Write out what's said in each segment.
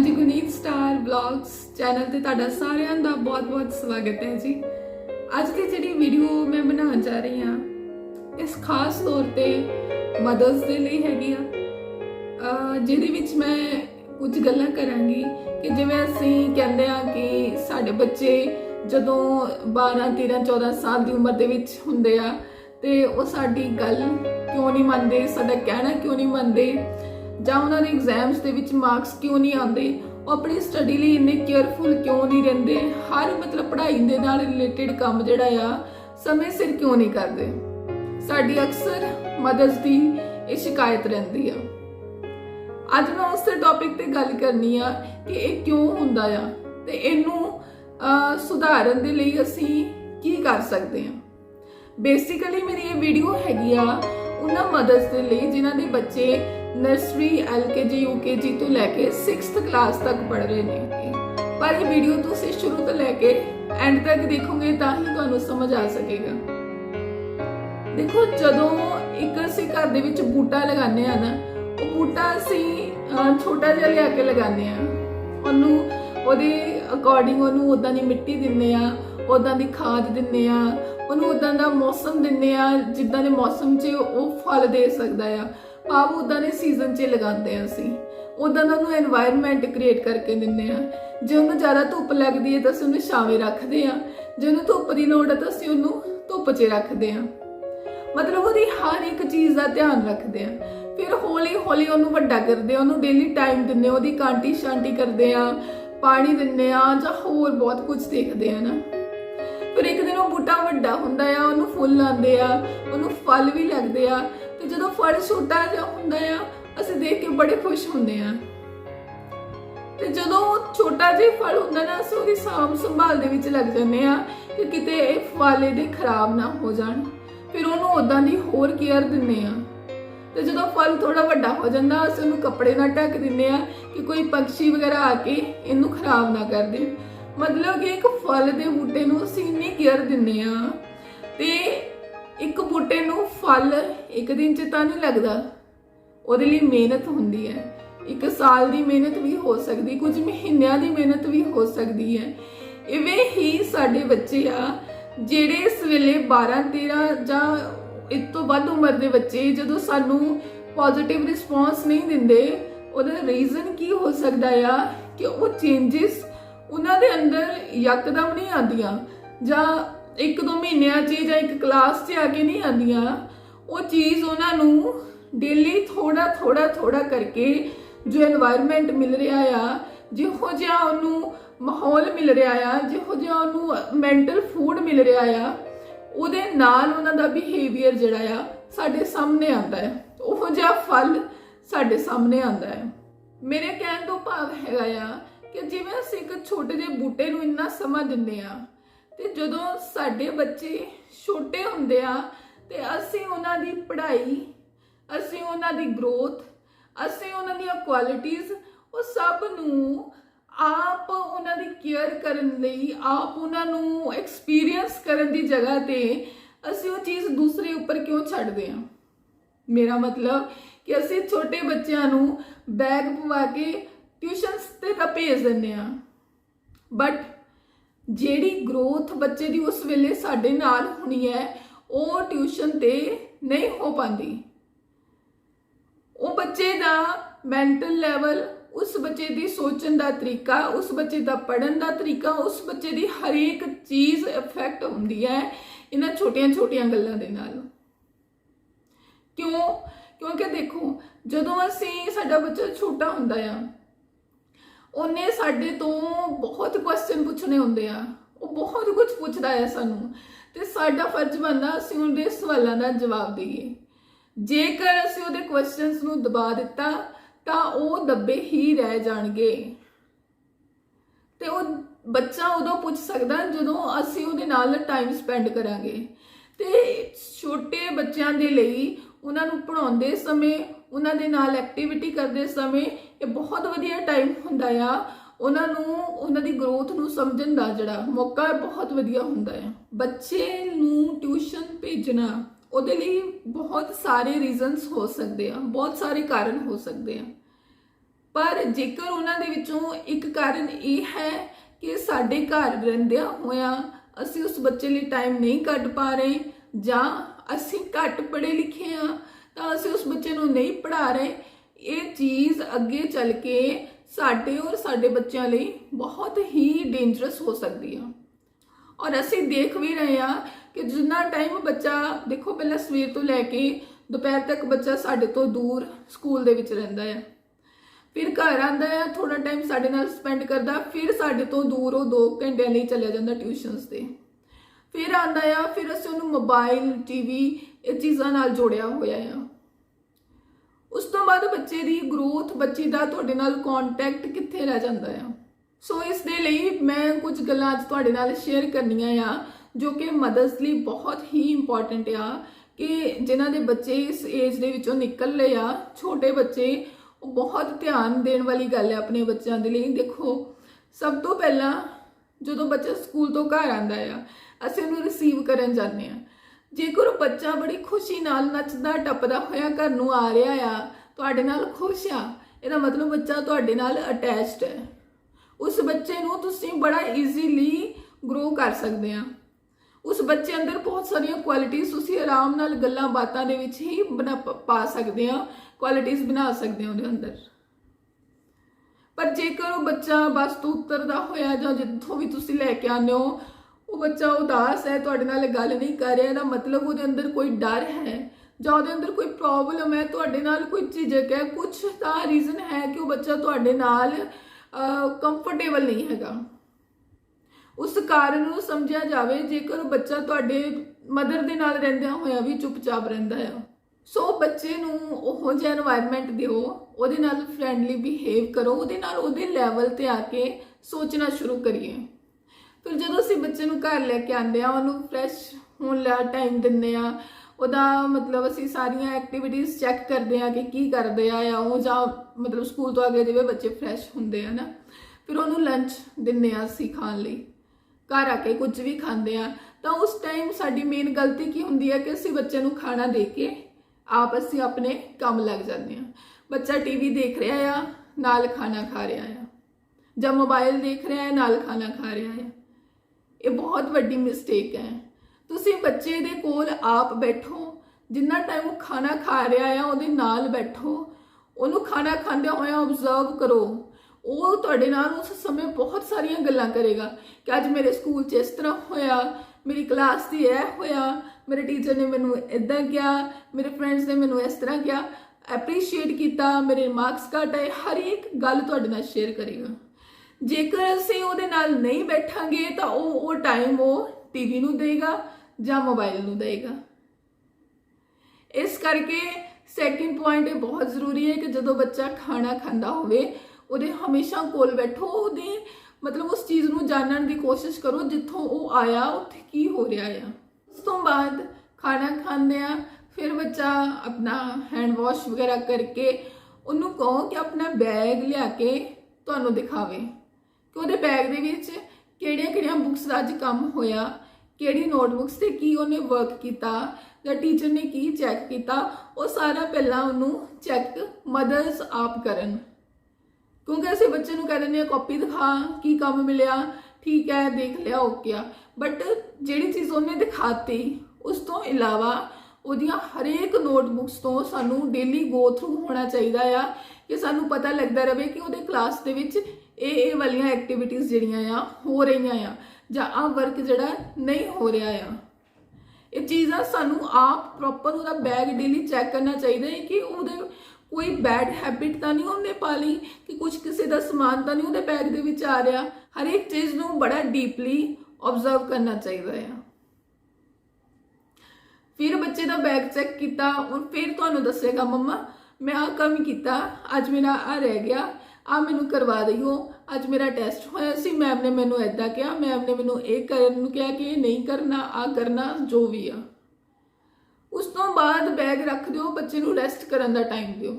जी Guneet star blogs channel ते तुहाडा सारिਆਂ ਦਾ बहुत-बहुत स्वागत है जी। ਅੱਜ ਦੀ ਜਿਹੜੀ ਵੀਡੀਓ ਮੈਂ ਬਣਾਉਣ ਜਾ ਰਹੀ ਹਾਂ ਇਸ ਖਾਸ ਤੌਰ ਤੇ ਮਦਰਸ ਦੇ ਲਈ ਹੈਗੀ ਆ ਜਿਹਦੇ ਵਿੱਚ ਮੈਂ ਕੁਝ ਗੱਲਾਂ ਕਰਾਂਗੀ ਕਿ ਜਿਵੇਂ ਅਸੀਂ ਕਹਿੰਦੇ ਆ ਕਿ ਸਾਡੇ ਬੱਚੇ ਜਦੋਂ 12 13 14 ਸਾਲ ਦੀ ਉਮਰ ਦੇ ਵਿੱਚ ਹੁੰਦੇ ਆ ਤੇ ਉਹ ਸਾਡੀ ਗੱਲ ਕਿਉਂ ਨਹੀਂ ਮੰਨਦੇ, ਸਾਡਾ ਕਹਿਣਾ ਕਿਉਂ ਨਹੀਂ ਮੰਨਦੇ ਜਾਂ ਉਹਨਾਂ ਦੇ ਐਗਜ਼ਾਮਸ ਦੇ ਵਿੱਚ ਮਾਰਕਸ ਕਿਉਂ ਨਹੀਂ ਆਉਂਦੇ, ਉਹ ਆਪਣੀ ਸਟੱਡੀ ਲਈ ਇੰਨੇ ਕੇਅਰਫੁਲ ਕਿਉਂ ਨਹੀਂ ਰਹਿੰਦੇ, ਹਰ ਮਤਲਬ ਪੜ੍ਹਾਈ ਦੇ ਨਾਲ ਰਿਲੇਟਡ ਕੰਮ ਜਿਹੜਾ ਆ ਸਮੇਂ ਸਿਰ ਕਿਉਂ ਨਹੀਂ ਕਰਦੇ। ਸਾਡੀ ਅਕਸਰ ਮਦਰਸ ਦੀ ਇਹ ਸ਼ਿਕਾਇਤ ਰਹਿੰਦੀ ਆ। ਅੱਜ ਮੈਂ ਉਸ ਟੌਪਿਕ ਤੇ ਗੱਲ ਕਰਨੀ ਆ ਕਿ ਇਹ ਕਿਉਂ ਹੁੰਦਾ ਆ ਤੇ ਇਹਨੂੰ ਸੁਧਾਰਨ ਦੇ ਲਈ ਅਸੀਂ ਕੀ ਕਰ ਸਕਦੇ ਹਾਂ। ਬੇਸਿਕਲੀ ਮੇਰੀ ਇਹ ਵੀਡੀਓ ਹੈਗੀ ਆ ਉਹਨਾਂ ਮਦਰਸ ਦੇ ਲਈ ਜਿਨ੍ਹਾਂ ਦੇ ਬੱਚੇ नर्सरी LKG UKG तो लैके 6th क्लास तक पढ़ रहे हैं। पर ये वीडियो तुसी शुरू तो लैके एंड तक देखोगे तो ही तुहानू समझ आ सकेगा। देखो जदों एक असीं घर दे विच बूटा लगाने आ ना, वो बूटा असीं छोटा जिहा लिया के लगाने आ, ओनू ओहदे अकॉर्डिंग ओनू उदां दी मिट्टी दिंदे आ, उदां दी खाद दिंदे आ, ओनू उदां दा मौसम दिंदे आ जिद्दां दे मौसम 'च वो फल दे सकदा आ। भाव उदा ने सीजन 'ਚ लगाते हैं असीं उदा का उन्होंने एनवायरनमेंट क्रिएट करके दिंदे आ। जे उन्होंने ज़्यादा धुप्प लगती है तो असीं उन्हें छावें रखते हैं, जे उन्होंने धुप्प की लोड़ है तो असीं उन्होंने धुप्प 'ਚ रखते हैं। मतलब वो हर एक चीज़ का ध्यान रखते हैं। फिर हौली हौली उन्होंने वड्डा करते हैं, उन्होंने डेली टाइम दिंदे, वो कांटी शांटी करते हैं, पानी दिंदे आ जां होर बहुत कुछ देखते हैं ना। फिर एक दिन वो बूटा वड्डा हुंदा आ, उन्होंने फुल आते आ, उन्होंने फल भी लगते आ ਤੇ ਜਦੋਂ ਫਲ ਛੋਟਾ ਜਿਹਾ ਹੁੰਦਾ ਆ ਅਸੀਂ ਦੇਖ ਕੇ ਬੜੇ ਖੁਸ਼ ਹੁੰਦੇ ਆ। ਤੇ ਜਦੋਂ ਛੋਟਾ ਜਿਹਾ ਫਲ ਹੁੰਦਾ ਨਾ ਅਸੀਂ ਉਹਦੀ ਸਾਂਭ ਸੰਭਾਲ ਦੇ ਵਿੱਚ ਲੱਗ ਜਾਂਦੇ ਆ ਕਿ ਕਿਤੇ ਇਹ ਫਲ ਇਹਦੇ ਖਰਾਬ ਨਾ ਹੋ ਜਾਣ। ਫਿਰ ਉਹਨੂੰ ਉਦਾਂ ਦੀ ਹੋਰ ਕੇਅਰ ਦਿੰਦੇ ਆ ਤੇ ਜਦੋਂ ਫਲ ਥੋੜਾ ਵੱਡਾ ਹੋ ਜਾਂਦਾ ਅਸੀਂ ਉਹਨੂੰ ਕੱਪੜੇ ਨਾਲ ਢੱਕ ਦਿੰਦੇ ਆ ਕਿ ਕੋਈ ਪੰਛੀ ਵਗੈਰਾ ਆ ਕੇ ਇਹਨੂੰ ਖਰਾਬ ਨਾ ਕਰ ਦੇ। ਮਤਲਬ ਕਿ ਇੱਕ ਫਲ ਦੇ ਬੂਟੇ ਨੂੰ ਅਸੀਂ ਇੰਨੀ ਕੇਅਰ ਦਿੰਦੇ ਆ ਤੇ एक बूटे नूं फल एक दिन च तां नहीं लगदा, उहदे लई मेहनत हुंदी है। एक साल की मेहनत भी हो सकती, कुछ महीनों की मेहनत भी हो सकती है। इवें ही साडे बच्चे आ जिहड़े इस वेले 12 13 जां इस तों वध उम्र दे बच्चे जदों सानू पॉजिटिव रिस्पॉन्स नहीं दिंदे, उहदा रीजन की हो सकदा आ कि वो चेंजिस उन्हां दे अंदर यकदम नहीं आंदियां जां एक दो महीनों या एक क्लास से आके नहीं आदियां। वो चीज़ उन्होंने डेली थोड़ा थोड़ा थोड़ा करके जो एनवायरनमेंट मिल रहा आ, जिहो जिहा उन्होंने माहौल मिल रहा आ, जिहो जिहा उन्होंने मैंटल फूड मिल रहा आ, उहदे नाल उन्हां दा बिहेवियर जिहड़ा आ साडे सामने आता है, उहो जिहा फल साडे सामने आता है। मेरे कहण तों भाव हैगा आ कि जिवें असीं एक छोटे जिहे बूटे नूं इन्ना समां दिंदे आ ਤੇ ਜਦੋਂ ਸਾਡੇ ਬੱਚੇ ਛੋਟੇ ਹੁੰਦੇ ਆ ਤੇ ਅਸੀਂ ਉਹਨਾਂ ਦੀ ਪੜ੍ਹਾਈ, ਅਸੀਂ ਉਹਨਾਂ ਦੀ ਗਰੋਥ, ਅਸੀਂ ਉਹਨਾਂ ਦੀਆਂ ਕੁਆਲਿਟੀਜ਼ ਉਹ ਸਭ ਨੂੰ ਆਪ ਉਹਨਾਂ ਦੀ ਕੇਅਰ ਕਰਨ ਲਈ, ਆਪ ਉਹਨਾਂ ਨੂੰ ਐਕਸਪੀਰੀਅੰਸ ਕਰਨ ਦੀ ਜਗ੍ਹਾ ਤੇ ਅਸੀਂ ਉਹ ਚੀਜ਼ ਦੂਸਰੇ ਉੱਪਰ ਕਿਉਂ ਛੱਡਦੇ ਆ। ਮੇਰਾ ਮਤਲਬ ਕਿ ਅਸੀਂ ਛੋਟੇ ਬੱਚਿਆਂ ਨੂੰ ਬੈਗ ਪਵਾ ਕੇ ਟਿਊਸ਼ਨਸ ਤੇ ਤਾਂ ਭੇਜ ਦਿੰਦੇ ਆ, ਬਟ ਜਿਹੜੀ ਗਰੋਥ ਬੱਚੇ ਦੀ ਉਸ ਵੇਲੇ ਸਾਡੇ ਨਾਲ ਹੋਣੀ ਹੈ ਉਹ ਟਿਊਸ਼ਨ ਤੇ ਨਹੀਂ ਹੋ ਪਾਉਂਦੀ। ਉਹ ਬੱਚੇ ਦਾ ਮੈਂਟਲ ਲੈਵਲ, ਉਸ ਬੱਚੇ ਦੀ ਸੋਚਣ ਦਾ ਤਰੀਕਾ, ਉਸ ਬੱਚੇ ਦਾ ਪੜ੍ਹਨ ਦਾ ਤਰੀਕਾ, ਉਸ ਬੱਚੇ ਦੀ ਹਰੇਕ ਚੀਜ਼ ਇਫੈਕਟ ਹੁੰਦੀ ਹੈ ਇਹਨਾਂ ਛੋਟੀਆਂ ਛੋਟੀਆਂ ਗੱਲਾਂ ਦੇ ਨਾਲ। ਕਿਉਂਕਿ ਦੇਖੋ ਜਦੋਂ ਅਸੀਂ ਸਾਡਾ ਬੱਚਾ ਛੋਟਾ ਹੁੰਦਾ ਆ ਉਹਨੇ ਸਾਡੇ ਤੋਂ बहुत क्वेश्चन पूछने होंदे आ, वो बहुत कुछ पूछता है सानू ते साडा फर्ज बनदा असीं उहदे सवालां दा जवाब दईए। जेकर असीं उहदे क्वेश्चनस नूं दबा दिता तां ओह दबे ही रह जाणगे ते ओह बच्चा उदों पुछ सकदा जदों असीं उहदे नाल टाइम स्पेंड करांगे। ते छोटे बच्चों के लिए उन्होंने पढ़ाते समय, उन्होंने नाल एक्टिविटी करते समय ये बहुत वधिया टाइम हुंदा आ। उन्होंने दी ग्रोथ नूं समझण दा जिहड़ा मौका बहुत वधिया हुंदा है। बच्चे नूं ट्यूशन भेजना उहदे लई बहुत सारे रीजनस हो सकते हैं, बहुत सारे कारण हो सकते हैं, पर जेकर उन्हां दे विचों एक कारण ये है कि साडे घर रहिंदियां होइयां असीं उस बच्चे लिए टाइम नहीं कढ पा रहे, जां असीं घट पढ़े लिखे हाँ तां असीं उस बच्चे नूं नहीं पढ़ा रहे, ये चीज़ अगे चल के साडे और साडे बच्चों लिए बहुत ही डेंजरस हो सकती है। और असीं देख भी रहे हैं कि जिन्ना टाइम बच्चा देखो पहला सवेर तो लैके दोपहर तक बच्चा साडे तो दूर स्कूल दे विच रहिंदा है, फिर घर आंदा है थोड़ा टाइम साडे नाल स्पेंड करदा, फिर साडे तो दूर वो 2 घंटे लिए चलिया जांदा ट्यूशनस ते, फिर आंदा है, फिर असीं उहनूं मोबाइल टीवी ये चीज़ां नाल जोड़िया होया है। उस तो बाद बच्चे दी ग्रोथ बच्ची दा तुहाडे नाल कॉन्टैक्ट कित्थे रह जांदा है। सो इस दे लई मैं कुछ गल्लां अज तुहाडे नाल शेयर करनियां आ जो कि मदर्स लिए बहुत ही इंपॉर्टेंट आ कि जिन्हां दे बच्चे इस एज दे विचों निकल रहे आ, छोटे बच्चे, बहुत ध्यान देने वाली गल है अपने बच्चों के लिए। देखो सब तो पहला जो बच्चा स्कूल तो घर आता है असीं उहनूं रिसीव करन जाते हैं, जेकर बच्चा बड़ी खुशी नाल नचदा टपदा होया घर नूं आ रहा आ, तुहाडे नाल खुश आ, इहदा मतलब बच्चा तुहाडे नाल अटैच्ड है। उस बच्चे नूं तुसीं बड़ा ईजीली ग्रो कर सकते हैं। उस बच्चे अंदर बहुत सारिया क्वालिटीज़ तुसीं आराम नाल गल्लां बातां दे विच ही बना पा सकते हैं, क्वालिटीज़ बना सकते हैं उहदे अंदर। पर जेकर वो बच्चा बस तो उतरदा होया जां जित्थों भी तुसीं लैके आने हो वो बच्चा उदास है, तुहाडे नाल गल नहीं कर रहा, इहदा मतलब उहदे अंदर कोई डर है जां उहदे अंदर कोई प्रॉब्लम है, तुहाडे नाल कोई झिझक है, कुछ तां रीज़न है कि वो बच्चा तुहाडे नाल कंफर्टेबल नहीं हैगा। उस कारण नूं समझिया जावे जेकर बच्चा तुहाडे मदर दे नाल रहिंदियां होया भी चुपचाप रहिंदा है। सो बच्चे नूं ओहो जिहा एनवायरनमेंट दिओ, उहदे नाल फ्रेंडली बिहेव करो, उहदे नाल उहदे लैवल ते आके सोचना शुरू करिए। फिर जदों असीं बच्चे नूं घर लैके आंदे आ उहनूं फ्रैश होण ला टाइम दिंदे आ, उहदा मतलब असीं सारियां एक्टिविटीज़ चैक करदे आ कि की करदे आ ਉਹ ਜਾਂ मतलब स्कूल तो आगे जिवें बच्चे फ्रैश हुंदे आ ना, फिर उहनूं लंच दिंदे आ असीं खाण लई, घर आके कुछ भी खांदे आ तां उस टाइम साडी मेन गलती की हुंदी है कि असीं बच्चे नूं खाना दे के आप असीं अपने काम लग जाते हैं। बच्चा टीवी देख रहा है नाल खाना खा रहा है, जब मोबाइल देख रहा है नाल खाना खा रहा है, ये बहुत वड्डी मिसटेक है। तुसीं बच्चे दे कोल आप बैठो, जिन्ना टाइम वो खाना खा रहा है उहदे नाल बैठो, उहनूं खाना खांदे होए ऑब्जर्व करो, वो तुहाडे नाल उस समय बहुत सारियां गल्लां करेगा कि अज मेरे स्कूल च इस तरह होया, मेरी क्लास दी यह होया, मेरे टीचर ने मैनू इदां किया, मेरे फ्रेंड्स ने मैनू इस तरह किया, एप्रीशिएट किया, मेरे मार्क्स घट आए, हर एक गल तुहाडे नाल शेयर करेगा। जेकर असीं उहदे नाल नहीं बैठांगे तो वो टाइम वो टीवी नूं देगा जां मोबाइल नूं देगा। इस करके सैकेंड पॉइंट बहुत जरूरी है कि जदों बच्चा खाना खांदा होवे उहदे हमेशा कोल बैठो, उहदे मतलब उस चीज़ नूं जानन दी कोशिश करो जित्थों वो आया उत्थे की हो रहा है। उस तो बाद खाना खांदे आ फिर बच्चा अपना हैंड वॉश वगैरह करके उन्होंने कहो कि अपना बैग लिया के तुहानूं दिखावे कि उहदे बैग दे विच किहड़ियां-किहड़ियां बुक्स दा अज काम होया, किहड़ी नोटबुक्स ते की उन्हें वर्क किया या टीचर ने की चैक किया, वो सारा पहला उन्होंने चैक मदर्स आप करन। क्योंकि असीं बच्चे नूं कह दिंदे कॉपी दिखा की काम मिलिया, ठीक है देख लिया ओके आ, बट जिहड़ी चीज़ उन्हें दिखाती उस तो इलावा उहदियां हरेक नोटबुक्स तो सानू डेली गो थ्रू होना चाहिए आ कि सानू पता लगता रहे कि उहदे क्लास दे विच ये वालियां एक्टिविटीज़ जिहड़ियां आ हो रही आ जां आ वर्क जिहड़ा नहीं हो रहा आ। ये चीज़ां सानू आप प्रॉपर उहदा बैग डेली चैक करना चाहिए है कि उहदे कोई बैड हैबिट तो नहीं उन्हें पा ली कि कुछ किसी का समान तो नहीं उहदे बैग दे विच आ रहा। हर एक चीज़ नूं बड़ा डीपली ऑब्जर्व करना चाहिए है। फिर बच्चे का बैग चैक किया और फिर तुहानूं दसेगा मम्मा मैं आ काम किया, अज मेरा आ रह गया, आ मैनू करवा दिओ, अज मेरा टेस्ट होया सी, मैम ने मैनू इदा कहा, मैम ने मैनू ये करन कहा कि नहीं करना, आ करना, जो भी आ। उस तो बाद बैग रख दिओ, बच्चे नू रेस्ट करन दा टाइम दिओ।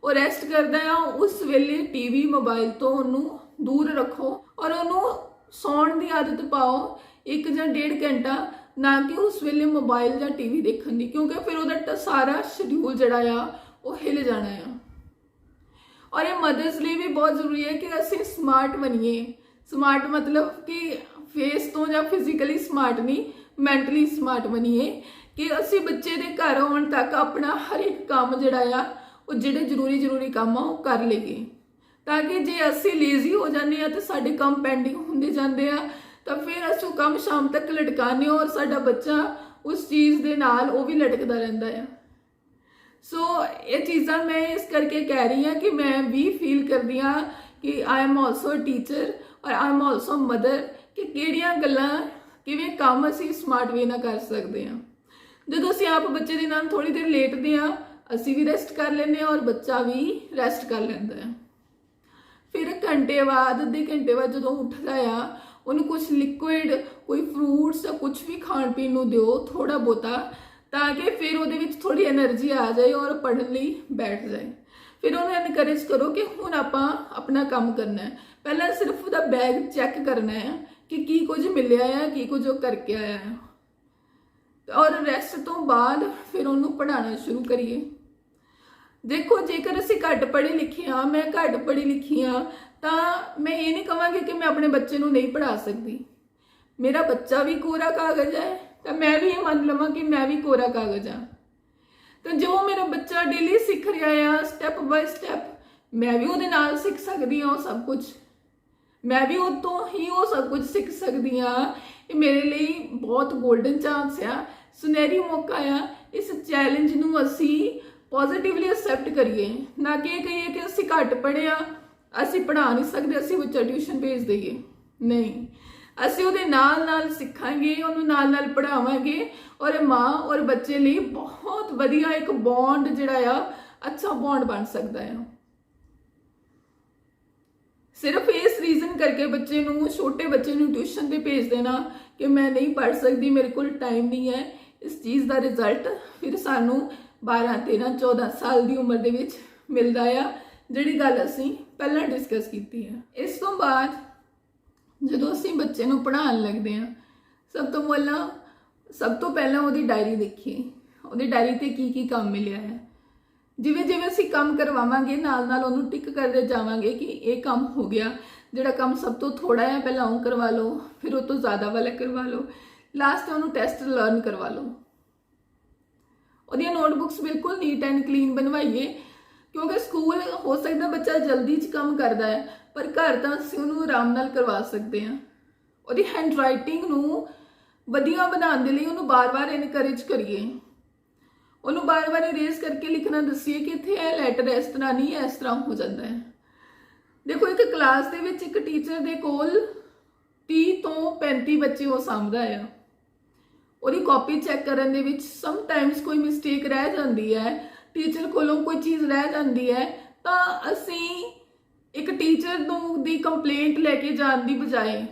वो रेस्ट करदा है उस वेले टीवी मोबाइल तो उन्होंने दूर रखो और उन्होंने सौण की आदत पाओ 1 या 1.5 घंटा, ना कि उस वेले मोबाइल या टीवी देखने की, क्योंकि फिर वह सारा शेड्यूल जड़ा आ वो हिल जाना है। और ये मदर्स लिए भी बहुत जरूरी है कि ਅਸੀਂ स्मार्ट बनीए। स्मार्ट मतलब कि फेस तो या फिजिकली स्मार्ट नहीं, मैंटली स्मार्ट बनीए कि ਅਸੀਂ ਬੱਚੇ ਦੇ ਘਰ ਆਉਣ ਤੱਕ ਆਪਣਾ ਹਰ ਇੱਕ ਕੰਮ ਜਿਹੜਾ ਆ ਉਹ ਜਿਹੜੇ ਜ਼ਰੂਰੀ ਕੰਮ ਆ ਉਹ ਕਰ ਲਈਏ, ਤਾਂ ਕਿ ਜੇ ਅਸੀਂ ਲੇਜ਼ੀ ਹੋ ਜਾਂਦੇ ਆ ਤੇ ਸਾਡੇ ਕੰਮ ਪੈਂਡਿੰਗ ਹੁੰਦੇ ਜਾਂਦੇ ਆ ਤਾਂ ਫਿਰ ਅਸੀਂ ਉਹ ਕੰਮ ਸ਼ਾਮ ਤੱਕ ਲਟਕਾਉਂਦੇ ਔਰ ਸਾਡਾ ਬੱਚਾ ਉਸ ਚੀਜ਼ ਦੇ ਨਾਲ ਉਹ ਵੀ ਲਟਕਦਾ ਰਹਿੰਦਾ ਆ। ਸੋ ਇਹ ਚੀਜ਼ਾਂ ਮੈਂ ਇਸ ਕਰਕੇ ਕਹਿ ਰਹੀ ਹਾਂ ਕਿ ਮੈਂ ਵੀ ਫੀਲ ਕਰਦੀ ਹਾਂ ਕਿ I am also a teacher ਔਰ ਆਈ ਐਮ ਆਲਸੋ ਮਦਰ, ਕਿ ਕਿਹੜੀਆਂ ਗੱਲਾਂ ਕਿਵੇਂ ਕੰਮ ਅਸੀਂ ਸਮਾਰਟ ਵੇ ਨਾਲ ਕਰ ਸਕਦੇ ਹਾਂ। ਜਦੋਂ ਅਸੀਂ ਆਪ ਬੱਚੇ ਦੇ ਨਾਲ ਥੋੜੀ ਦੇਰ ਲੇਟਦੇ ਹਾਂ ਅਸੀਂ ਵੀ ਰੈਸਟ ਕਰ ਲੈਂਦੇ ਹਾਂ ਔਰ ਬੱਚਾ ਵੀ ਰੈਸਟ ਕਰ ਲੈਂਦਾ ਹੈ। ਫਿਰ ਘੰਟੇ ਬਾਅਦ ਅੱਧੇ ਘੰਟੇ ਬਾਅਦ ਜਦੋਂ ਉੱਠਦਾ ਆ ਉਹਨੂੰ ਕੁਝ ਲਿਕੁਇਡ, ਕੋਈ ਫਰੂਟਸ ਜਾਂ ਕੁਝ ਵੀ ਖਾਣ ਪੀਣ ਨੂੰ ਦਿਓ ਥੋੜਾ ਬਹੁਤਾ, ਤਾਂ ਕਿ ਫਿਰ ਉਹਦੇ ਵਿੱਚ ਥੋੜੀ એનર્ਜੀ ਆ ਜਾਏ ਔਰ ਪੜ੍ਹਨ ਲਈ ਬੈਠ ਜਾਏ। ਫਿਰ ਉਹਨੂੰ ਐਨਕਰੇਜ ਕਰੋ ਕਿ ਹੁਣ ਆਪਾਂ ਆਪਣਾ ਕੰਮ ਕਰਨਾ ਹੈ। ਪਹਿਲਾਂ ਸਿਰਫ ਉਹਦਾ ਬੈਗ ਚੈੱਕ ਕਰਨਾ ਹੈ ਕਿ ਕੀ ਕੁਝ ਮਿਲਿਆ ਹੈ, ਕੀ ਕੁਝ ਉਹ ਕਰਕੇ ਆਇਆ ਹੈ, ਔਰ ਰੈਸਟ ਤੋਂ ਬਾਅਦ ਫਿਰ ਉਹਨੂੰ ਪੜ੍ਹਾਉਣਾ ਸ਼ੁਰੂ ਕਰੀਏ। ਦੇਖੋ ਜੇਕਰ ਅਸੀਂ ਘੱਟ ਪੜ੍ਹੇ ਲਿਖੇ ਹਾਂ, ਮੈਂ ਘੱਟ ਪੜ੍ਹੀ ਲਿਖੀ ਹਾਂ, ਤਾਂ ਮੈਂ ਇਹ ਨਹੀਂ ਕਹਾਂਗੀ ਕਿ ਮੈਂ ਆਪਣੇ ਬੱਚੇ ਨੂੰ ਨਹੀਂ ਪੜ੍ਹਾ ਸਕਦੀ। ਮੇਰਾ ਬੱਚਾ ਵੀ ਕੋਰਾ ਕਾਗਜ਼ ਹੈ ਤਾਂ ਮੈਂ ਵੀ ਇਹ ਮੰਨ ਲਵਾਂ ਕਿ ਮੈਂ ਵੀ ਕੋਰਾ ਕਾਗਜ਼ ਹਾਂ। ਤਾਂ ਜੋ ਮੇਰਾ ਬੱਚਾ ਡੇਲੀ ਸਿੱਖ ਰਿਹਾ ਆ ਸਟੈਪ ਬਾਏ ਸਟੈਪ, ਮੈਂ ਵੀ ਉਹਦੇ ਨਾਲ ਸਿੱਖ ਸਕਦੀ ਹਾਂ ਉਹ ਸਭ ਕੁਝ, ਮੈਂ ਵੀ ਉਹ ਤੋਂ ਹੀ ਉਹ ਸਭ ਕੁਝ ਸਿੱਖ ਸਕਦੀ ਹਾਂ। ਇਹ ਮੇਰੇ ਲਈ ਬਹੁਤ ਗੋਲਡਨ ਚਾਂਸ ਆ, ਸੁਨਹਿਰੀ ਮੌਕਾ ਆ। ਇਸ ਚੈਲੰਜ ਨੂੰ ਅਸੀਂ ਪੋਜ਼ਿਟਿਵਲੀ ਐਕਸੈਪਟ ਕਰੀਏ, ਨਾ ਕਿ ਕਹੀਏ ਕਿ ਅਸੀਂ ਘੱਟ ਪੜ੍ਹੇ ਆ, ਅਸੀਂ ਪੜ੍ਹਾ ਨਹੀਂ ਸਕਦੇ, ਅਸੀਂ ਬੱਚਾ ਟਿਊਸ਼ਨ ਭੇਜ ਦਈਏ। ਨਹੀਂ, ਅਸੀਂ ਉਹਦੇ ਨਾਲ ਸਿੱਖਾਂਗੇ, ਉਹਨੂੰ ਨਾਲ ਪੜ੍ਹਾਵਾਂਗੇ ਔਰ ਮਾਂ ਔਰ ਬੱਚੇ ਲਈ ਬਹੁਤ ਵਧੀਆ ਇੱਕ ਬੌਂਡ ਜਿਹੜਾ ਆ ਅੱਛਾ ਬੌਂਡ ਬਣ ਸਕਦਾ ਆ। ਸਿਰਫ ਇਸ ਰੀਜ਼ਨ ਕਰਕੇ ਬੱਚੇ ਨੂੰ, ਛੋਟੇ ਬੱਚੇ ਨੂੰ ਟਿਊਸ਼ਨ ਤੇ ਭੇਜ ਦੇਣਾ ਕਿ ਮੈਂ ਨਹੀਂ ਪੜ੍ਹ ਸਕਦੀ, ਮੇਰੇ ਕੋਲ ਟਾਈਮ ਨਹੀਂ ਹੈ, ਇਸ ਚੀਜ਼ ਦਾ ਰਿਜ਼ਲਟ ਫਿਰ ਸਾਨੂੰ 12, 13, 14 ਸਾਲ ਦੀ ਉਮਰ ਦੇ ਵਿੱਚ ਮਿਲਦਾ ਆ, ਜਿਹੜੀ ਗੱਲ ਅਸੀਂ ਪਹਿਲਾਂ ਡਿਸਕਸ ਕੀਤੀ ਹੈ। ਇਸ ਤੋਂ ਬਾਅਦ ਜਦੋਂ ਅਸੀਂ ਬੱਚੇ ਨੂੰ ਪੜ੍ਹਾਉਣ ਲੱਗਦੇ ਹਾਂ, ਸਭ ਤੋਂ ਪਹਿਲਾਂ ਉਹਦੀ ਡਾਇਰੀ ਦੇਖੀਏ, ਉਹਦੀ ਡਾਇਰੀ ਤੇ ਕੀ ਕੰਮ ਮਿਲਿਆ ਹੈ। ਜਿਵੇਂ ਅਸੀਂ ਕੰਮ ਕਰਵਾਵਾਂਗੇ ਨਾਲ ਉਹਨੂੰ ਟਿਕ ਕਰਦੇ ਜਾਵਾਂਗੇ ਕਿ ਇਹ ਕੰਮ ਹੋ ਗਿਆ, ਜਿਹੜਾ ਕੰਮ ਸਭ ਤੋਂ ਥੋੜਾ ਹੈ ਪਹਿਲਾਂ ਉਹ ਕਰਵਾ ਲਓ, ਫਿਰ ਉਹ ਤੋਂ ਜ਼ਿਆਦਾ ਵਾਲਾ ਕਰਵਾ ਲਓ, ਲਾਸਟ ਉਹਨੂੰ ਟੈਸਟ ਲਰਨ ਕਰਵਾ ਲਓ। ਉਹਦੀਆਂ ਨੋਟਬੁੱਕਸ ਬਿਲਕੁਲ ਨੀਟ ਐਂਡ ਕਲੀਨ ਬਣਵਾਈਏ, ਕਿਉਂਕਿ ਸਕੂਲ ਹੋ ਸਕਦਾ ਬੱਚਾ ਜਲਦੀ 'ਚ ਕੰਮ ਕਰਦਾ ਹੈ, ਪਰ ਘਰ ਤਾਂ ਅਸੀਂ ਉਹਨੂੰ ਆਰਾਮ ਨਾਲ ਕਰਵਾ ਸਕਦੇ ਹਾਂ। ਉਹਦੀ ਹੈਂਡ ਰਾਈਟਿੰਗ ਨੂੰ ਵਧੀਆ ਬਣਾਉਣ ਦੇ ਲਈ ਉਹਨੂੰ ਬਾਰ-ਬਾਰ ਇਨਕਰੇਜ ਕਰੀਏ, ਉਹਨੂੰ ਬਾਰ-ਬਾਰ ਇਰੇਜ਼ ਕਰਕੇ ਲਿਖਣਾ ਦੱਸੀਏ ਕਿ ਇੱਥੇ ਇਹ ਲੈਟਰ ਇਸ ਤਰ੍ਹਾਂ ਨਹੀਂ, ਇਸ ਤਰ੍ਹਾਂ ਹੋ ਜਾਂਦਾ ਹੈ। ਦੇਖੋ ਇੱਕ ਕਲਾਸ ਦੇ ਵਿੱਚ ਇੱਕ ਟੀਚਰ ਦੇ ਕੋਲ 30 ਤੋਂ 35 ਬੱਚੇ ਉਹ ਸਾਂਭਦਾ ਆ। ਉਹਦੀ ਕਾਪੀ ਚੈੱਕ ਕਰਨ ਦੇ ਵਿੱਚ ਸਮਟਾਈਮਸ ਕੋਈ ਮਿਸਟੇਕ ਰਹਿ ਜਾਂਦੀ ਹੈ, ਟੀਚਰ ਕੋਲੋਂ ਕੋਈ ਚੀਜ਼ ਰਹਿ ਜਾਂਦੀ ਹੈ, ਤਾਂ ਅਸੀਂ ਇੱਕ ਟੀਚਰ ਨੂੰ ਦੀ ਕੰਪਲੇਂਟ ਲੈ ਕੇ ਜਾਣ ਦੀ ਬਜਾਏ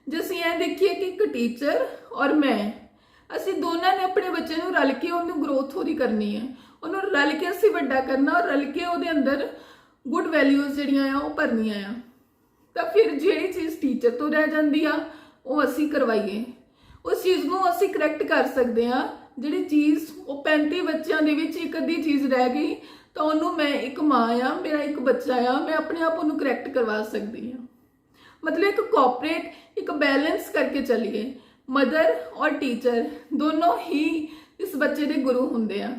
ਜੇ ਅਸੀਂ ਇਹ ਦੇਖੀਏ ਕਿ ਇੱਕ ਟੀਚਰ ਔਰ ਮੈਂ, ਅਸੀਂ ਦੋਨਾਂ ਨੇ ਆਪਣੇ ਬੱਚੇ ਨੂੰ ਰਲ ਕੇ ਉਹਨੂੰ ਗਰੋਥ ਉਹਦੀ ਕਰਨੀ ਹੈ, ਉਹਨੂੰ ਰਲ ਕੇ ਅਸੀਂ ਵੱਡਾ ਕਰਨਾ ਔਰ ਰਲ ਕੇ ਉਹਦੇ ਅੰਦਰ ਗੁੱਡ ਵੈਲਿਊਜ਼ ਜਿਹੜੀਆਂ ਆ ਉਹ ਭਰਨੀਆਂ ਆ। ਤਾਂ ਫਿਰ ਜਿਹੜੀ ਚੀਜ਼ ਟੀਚਰ ਤੋਂ ਰਹਿ ਜਾਂਦੀ ਆ ਉਹ ਅਸੀਂ ਕਰਵਾਈਏ, ਉਸ ਚੀਜ਼ ਨੂੰ ਅਸੀਂ ਕਰੈਕਟ ਕਰ ਸਕਦੇ ਹਾਂ। ਜਿਹੜੀ ਚੀਜ਼ ਉਹ 35 ਬੱਚਿਆਂ ਦੇ ਵਿੱਚ ਇੱਕ ਅੱਧੀ ਚੀਜ਼ ਰਹਿ ਗਈ ਤਾਂ ਉਹਨੂੰ ਮੈਂ ਇੱਕ ਮਾਂ ਆ, ਮੇਰਾ ਇੱਕ ਬੱਚਾ ਆ, ਮੈਂ ਆਪਣੇ ਆਪ ਉਹਨੂੰ ਕਰੈਕਟ ਕਰਵਾ ਸਕਦੀ ਹਾਂ। ਮਤਲਬ ਇੱਕ ਕੋਆਪਰੇਟ, ਇੱਕ ਬੈਲੈਂਸ ਕਰਕੇ ਚੱਲੀਏ। ਮਦਰ ਔਰ ਟੀਚਰ ਦੋਨੋਂ ਹੀ ਇਸ ਬੱਚੇ ਦੇ ਗੁਰੂ ਹੁੰਦੇ ਆ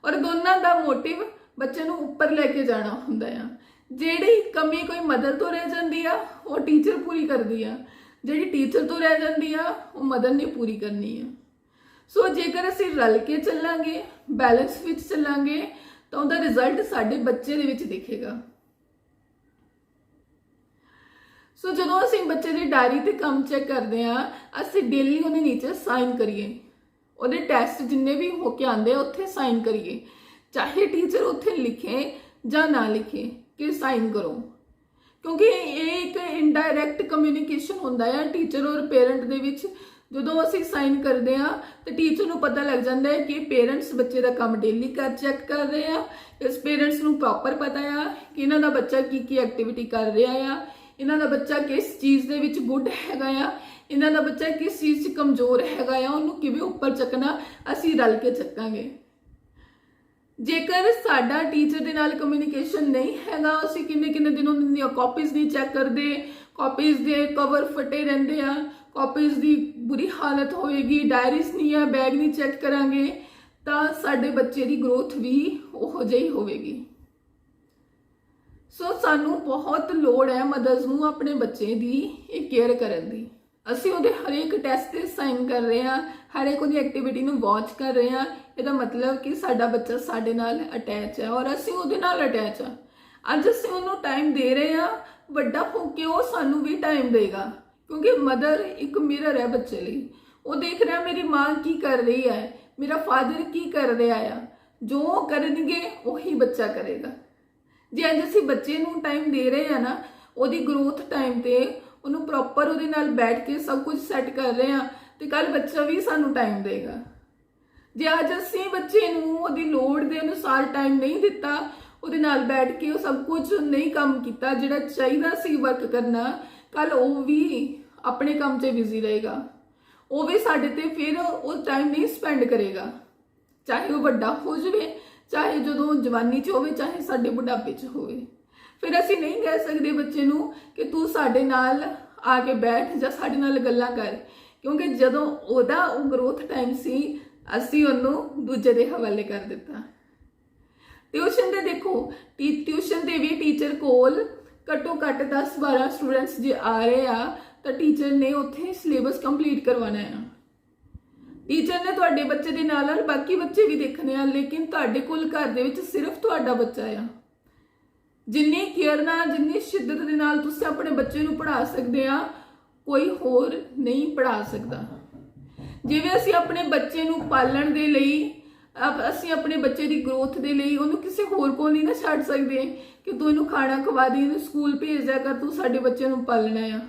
ਔਰ ਦੋਨਾਂ ਦਾ ਮੋਟਿਵ ਬੱਚੇ ਨੂੰ ਉੱਪਰ ਲੈ ਕੇ ਜਾਣਾ ਹੁੰਦਾ ਆ। ਜਿਹੜੀ ਕਮੀ ਕੋਈ ਮਦਰ ਤੋਂ ਰਹਿ ਜਾਂਦੀ ਆ ਉਹ ਟੀਚਰ ਪੂਰੀ ਕਰਦੀ ਆ, ਜਿਹੜੀ ਟੀਚਰ ਤੋਂ ਰਹਿ ਜਾਂਦੀ ਆ ਉਹ ਮਦਰ ਨੇ ਪੂਰੀ ਕਰਨੀ ਆ। ਸੋ ਜੇਕਰ ਅਸੀਂ ਰਲ ਕੇ ਚੱਲਾਂਗੇ, ਬੈਲੈਂਸ ਵਿੱਚ ਚੱਲਾਂਗੇ, ਤਾਂ ਉਹਦਾ ਰਿਜ਼ਲਟ ਸਾਡੇ ਬੱਚੇ ਦੇ ਵਿੱਚ ਦਿਖੇਗਾ। ਸੋ ਜਦੋਂ ਅਸੀਂ ਬੱਚੇ ਦੀ ਡਾਇਰੀ ਤੇ ਕੰਮ ਚੈੱਕ ਕਰਦੇ ਹਾਂ, ਅਸੀਂ ਡੇਲੀ ਉਹਦੇ ਨੀਚੇ ਸਾਈਨ ਕਰੀਏ, ਉਹਦੇ ਟੈਸਟ ਜਿੰਨੇ ਵੀ ਹੋ ਕੇ ਆਉਂਦੇ ਉੱਥੇ ਸਾਈਨ ਕਰੀਏ, ਚਾਹੇ ਟੀਚਰ ਉੱਥੇ ਲਿਖੇ ਜਾਂ ਨਾ ਲਿਖੇ ਕਿ ਸਾਈਨ ਕਰੋ, ਕਿਉਂਕਿ ਇਹ ਇੱਕ ਇਨਡਾਇਰੈਕਟ ਕਮਿਊਨੀਕੇਸ਼ਨ ਹੁੰਦਾ ਹੈ ਟੀਚਰ ਔਰ ਪੇਰੈਂਟ ਦੇ ਵਿੱਚ। ਜਦੋਂ ਅਸੀਂ ਸਾਈਨ ਕਰਦੇ ਹਾਂ ਤਾਂ ਟੀਚਰ ਨੂੰ ਪਤਾ ਲੱਗ ਜਾਂਦਾ ਹੈ ਕਿ ਪੇਰੈਂਟਸ ਬੱਚੇ ਦਾ ਕੰਮ ਡੇਲੀ ਚੈੱਕ ਕਰ ਰਹੇ ਆ, ਇਸ ਪੇਰੈਂਟਸ ਨੂੰ ਪ੍ਰੋਪਰ ਪਤਾ ਆ ਕਿ ਇਹਨਾਂ ਦਾ ਬੱਚਾ ਕੀ ਐਕਟੀਵਿਟੀ ਕਰ ਰਿਹਾ ਆ, ਇਹਨਾਂ ਦਾ ਬੱਚਾ ਕਿਸ ਚੀਜ਼ ਦੇ ਵਿੱਚ ਗੁੱਡ ਹੈਗਾ ਆ, ਇਹਨਾਂ ਦਾ ਬੱਚਾ ਕਿਸ ਚੀਜ਼ 'ਚ ਕਮਜ਼ੋਰ ਹੈਗਾ ਆ, ਉਹਨੂੰ ਕਿਵੇਂ ਉੱਪਰ ਚੱਕਣਾ ਅਸੀਂ ਰਲ ਕੇ ਚੱਕਾਂਗੇ। ਜੇਕਰ ਸਾਡਾ ਟੀਚਰ ਦੇ ਨਾਲ ਕਮਿਊਨੀਕੇਸ਼ਨ ਨਹੀਂ ਹੈਗਾ, ਅਸੀਂ ਕਿੰਨੇ ਕਿੰਨੇ ਦਿਨ ਉਹਨਾਂ ਦੀਆਂ ਕਾਪੀਜ਼ ਨਹੀਂ ਚੈੱਕ ਕਰਦੇ, ਕਾਪੀਜ਼ ਦੇ ਕਵਰ ਫਟੇ ਰਹਿੰਦੇ ਆ, ਕਾਪੀਜ਼ ਦੀ ਬੁਰੀ ਹਾਲਤ ਹੋਏਗੀ, ਡਾਇਰੀਜ਼ ਨਹੀਂ ਆ, ਬੈਗ ਨਹੀਂ ਚੈੱਕ ਕਰਾਂਗੇ, ਤਾਂ ਸਾਡੇ ਬੱਚੇ ਦੀ ਗਰੋਥ ਵੀ ਉਹੋ ਜਿਹੀ ਹੋਵੇਗੀ। ਸੋ ਸਾਨੂੰ ਬਹੁਤ ਲੋੜ ਹੈ ਮਦਰਸ ਨੂੰ ਆਪਣੇ ਬੱਚੇ ਦੀ ਇਹ ਕੇਅਰ ਕਰਨ ਦੀ। ਅਸੀਂ ਉਹਦੇ ਹਰੇਕ ਟੈਸਟ ਤੇ ਸਾਈਨ ਕਰ ਰਹੇ ਹਾਂ, ਹਰੇਕ ਉਹਦੀ ਐਕਟੀਵਿਟੀ ਨੂੰ ਵਾਚ ਕਰ ਰਹੇ ਹਾਂ। ਇਹਦਾ ਮਤਲਬ ਕਿ ਸਾਡਾ ਬੱਚਾ ਸਾਡੇ ਨਾਲ ਅਟੈਚ ਹੈ ਔਰ ਅਸੀਂ ਉਹਦੇ ਨਾਲ ਅਟੈਚ ਆ। ਅੱਜ ਅਸੀਂ ਉਹਨੂੰ ਟਾਈਮ ਦੇ ਰਹੇ ਹਾਂ, ਵੱਡਾ ਹੋ ਕੇ ਉਹ ਸਾਨੂੰ ਵੀ ਟਾਈਮ ਦੇਗਾ, ਕਿਉਂਕਿ ਮਦਰ ਇੱਕ ਮਿਰਰ ਹੈ ਬੱਚੇ ਲਈ। ਉਹ ਦੇਖ ਰਿਹਾ ਮੇਰੀ ਮਾਂ ਕੀ ਕਰ ਰਹੀ ਹੈ, ਮੇਰਾ ਫਾਦਰ ਕੀ ਕਰ ਰਿਹਾ ਆ, ਜੋ ਉਹ ਕਰਨਗੇ ਉਹੀ ਬੱਚਾ ਕਰੇਗਾ। ਜੇ ਅੱਜ ਅਸੀਂ ਬੱਚੇ ਨੂੰ ਟਾਈਮ ਦੇ ਰਹੇ ਹਾਂ ਨਾ, ਉਹਦੀ ਗਰੋਥ ਟਾਈਮ ਤੇ ਉਹਨੂੰ ਪ੍ਰੋਪਰ ਉਹਦੇ ਨਾਲ ਬੈਠ ਕੇ ਸਭ ਕੁਝ ਸੈੱਟ ਕਰ ਰਹੇ ਹਾਂ, ਤੇ ਕੱਲ ਬੱਚਾ ਵੀ ਸਾਨੂੰ ਟਾਈਮ ਦੇਗਾ। ਜੇ ਅੱਜ ਅਸੀਂ ਬੱਚੇ ਨੂੰ ਉਹਦੀ ਲੋੜ ਦੇ ਅਨੁਸਾਰ ਟਾਈਮ ਨਹੀਂ ਦਿੱਤਾ, ਉਹਦੇ ਨਾਲ ਬੈਠ ਕੇ ਉਹ ਸਭ ਕੁਝ ਨਹੀਂ ਕੰਮ ਕੀਤਾ ਜਿਹੜਾ ਚਾਹੀਦਾ ਸੀ ਵਰਕ ਕਰਨਾ, ਕੱਲ ਉਹ ਵੀ ਆਪਣੇ ਕੰਮ 'ਚ ਬਿਜ਼ੀ ਰਹੇਗਾ, ਉਹ ਵੀ ਸਾਡੇ ਤੇ ਫਿਰ ਉਹ ਟਾਈਮ ਨਹੀਂ ਸਪੈਂਡ ਕਰੇਗਾ, ਚਾਹੇ ਉਹ ਵੱਡਾ ਹੋ ਜਾਵੇ, ਚਾਹੇ ਜਦੋਂ ਜਵਾਨੀ 'ਚ ਹੋਵੇ, ਚਾਹੇ ਸਾਡੇ ਬੁਢਾਪੇ 'ਚ ਹੋਵੇ। ਫਿਰ ਅਸੀਂ ਨਹੀਂ ਕਹਿ ਸਕਦੇ ਬੱਚੇ ਨੂੰ ਕਿ ਤੂੰ ਸਾਡੇ ਨਾਲ ਆ ਕੇ ਬੈਠ ਜਾਂ ਸਾਡੇ ਨਾਲ ਗੱਲਾਂ ਕਰ, ਕਿਉਂਕਿ ਜਦੋਂ ਉਹਦਾ ਉਹ ਗਰੋਥ ਟਾਈਮ ਸੀ, ਅਸੀਂ ਉਹਨੂੰ ਦੂਜੇ ਦੇ ਹਵਾਲੇ ਕਰ ਦਿੱਤਾ। ਟਿਊਸ਼ਨ ਤੇ ਦੇਖੋ, ਟਿਊਸ਼ਨ ਤੇ ਵੀ ਟੀਚਰ ਕੋਲ ਘੱਟੋ ਘੱਟ 10-12 ਸਟੂਡੈਂਟਸ ਜੇ ਆ ਰਹੇ ਆ, ਤਾਂ ਟੀਚਰ ਨੇ ਉੱਥੇ ਸਿਲੇਬਸ ਕੰਪਲੀਟ ਕਰਵਾਉਣਾ ਆ। ਟੀਚਰ ਨੇ ਤੁਹਾਡੇ ਬੱਚੇ ਦੇ ਨਾਲ ਨਾਲ ਬਾਕੀ ਬੱਚੇ ਵੀ ਦੇਖਣੇ ਆ, ਲੇਕਿਨ ਤੁਹਾਡੇ ਕੋਲ ਘਰ ਦੇ ਵਿੱਚ ਸਿਰਫ ਤੁਹਾਡਾ ਬੱਚਾ ਆ। ਜਿੰਨੀ ਕੇਅਰ ਨਾਲ, ਜਿੰਨੀ ਸ਼ਿੱਦਤ ਦੇ ਨਾਲ ਤੁਸੀਂ ਆਪਣੇ ਬੱਚੇ ਨੂੰ ਪੜ੍ਹਾ ਸਕਦੇ ਆ, ਕੋਈ ਹੋਰ ਨਹੀਂ ਪੜ੍ਹਾ ਸਕਦਾ। ਜਿਵੇਂ ਅਸੀਂ ਆਪਣੇ ਬੱਚੇ ਨੂੰ ਪਾਲਣ ਦੇ ਲਈ, ਅਸੀਂ ਆਪਣੇ ਬੱਚੇ ਦੀ ਗਰੋਥ ਦੇ ਲਈ ਉਹਨੂੰ ਕਿਸੇ ਹੋਰ ਕੋਲ ਨਹੀਂ ਨਾ ਛੱਡ ਸਕਦੇ ਕਿ ਤੂੰ ਇਹਨੂੰ ਖਾਣਾ ਖਵਾ ਦੇ, ਇਹਨੂੰ ਸਕੂਲ ਭੇਜ ਦਿਆ ਕਰ, ਤੂੰ ਸਾਡੇ ਬੱਚੇ ਨੂੰ ਪਾਲਣਾ ਆ।